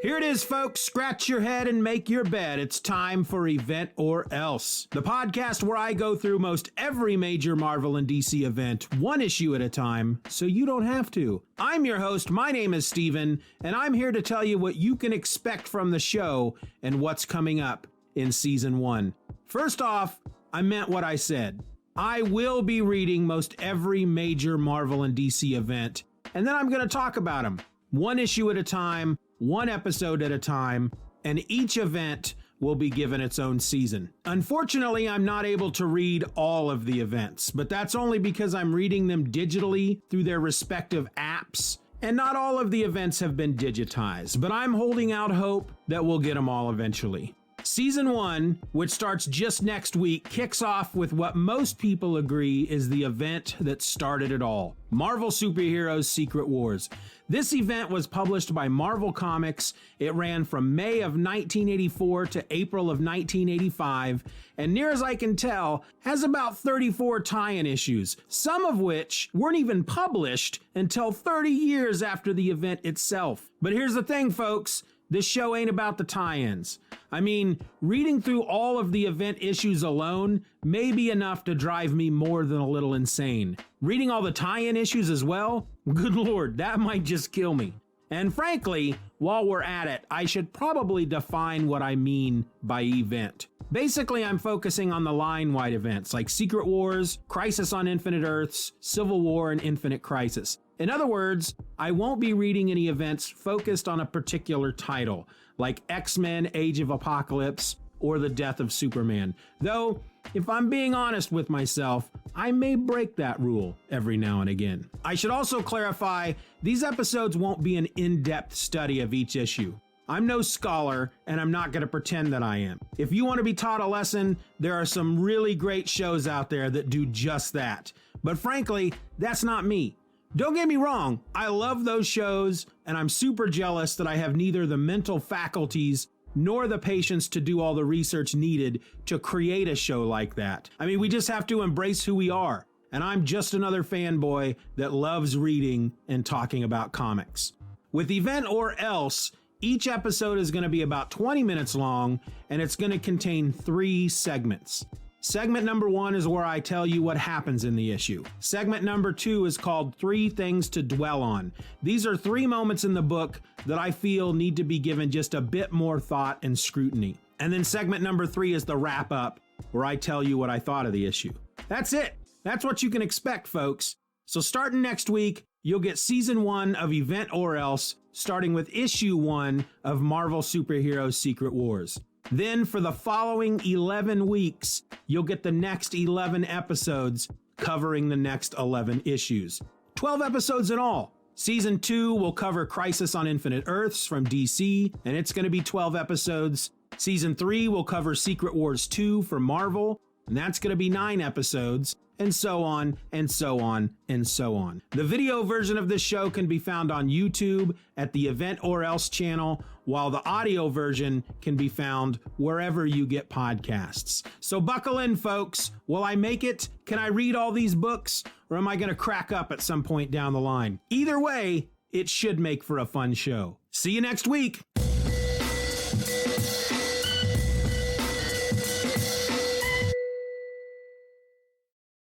Here it is, folks. Scratch your head and make your bed. It's time for Event Orr Else, the podcast where I go through most every major Marvel and DC event, one issue at a time, so you don't have to. I'm your host. My name is Steven, and I'm here to tell you what you can expect from the show and what's coming up in Season 1. First off, I meant what I said. I will be reading most every major Marvel and DC event, and then I'm going to talk about them, one issue at a time, one episode at a time, and each event will be given its own season. Unfortunately, I'm not able to read all of the events, but that's only because I'm reading them digitally through their respective apps, and not all of the events have been digitized, but I'm holding out hope that we'll get them all eventually. Season 1, which starts just next week, kicks off with what most people agree is the event that started it all, Marvel Superheroes Secret Wars. This event was published by Marvel Comics. It ran from May of 1984 to April of 1985, and near as I can tell, has about 34 tie-in issues, some of which weren't even published until 30 years after the event itself. But here's the thing, folks. This show ain't about the tie-ins. I mean, reading through all of the event issues alone may be enough to drive me more than a little insane. Reading all the tie-in issues as well? Good Lord, that might just kill me. And frankly, while we're at it, I should probably define what I mean by event. Basically, I'm focusing on the line-wide events like Secret Wars, Crisis on Infinite Earths, Civil War, and Infinite Crisis. In other words, I won't be reading any events focused on a particular title, like X-Men Age of Apocalypse or The Death of Superman. Though, if I'm being honest with myself, I may break that rule every now and again. I should also clarify, these episodes won't be an in-depth study of each issue. I'm no scholar, and I'm not going to pretend that I am. If you want to be taught a lesson, there are some really great shows out there that do just that. But frankly, that's not me. Don't get me wrong, I love those shows, and I'm super jealous that I have neither the mental faculties nor the patience to do all the research needed to create a show like that. I mean, we just have to embrace who we are, and I'm just another fanboy that loves reading and talking about comics. With Event Orr Else, each episode is going to be about 20 minutes long, and it's going to contain 3 segments. Segment number 1 is where I tell you what happens in the issue. Segment number 2 is called 3 Things to Dwell On. These are 3 moments in the book that I feel need to be given just a bit more thought and scrutiny. And then segment number 3 is the wrap up, where I tell you what I thought of the issue. That's it. That's what you can expect, folks. So starting next week, you'll get Season 1 of Event Orr Else, starting with Issue 1 of Marvel Superheroes Secret Wars. Then for the following 11 weeks, you'll get the next 11 episodes covering the next 11 issues. 12 episodes in all. Season 2 will cover Crisis on Infinite Earths from DC, and it's going to be 12 episodes. Season 3 will cover Secret Wars 2 for Marvel, and that's going to be 9 episodes. And so on, and so on, and so on. The video version of this show can be found on YouTube at the Event Orr Else channel, while the audio version can be found wherever you get podcasts. So buckle in, folks. Will I make it? Can I read all these books? Or am I going to crack up at some point down the line? Either way, it should make for a fun show. See you next week.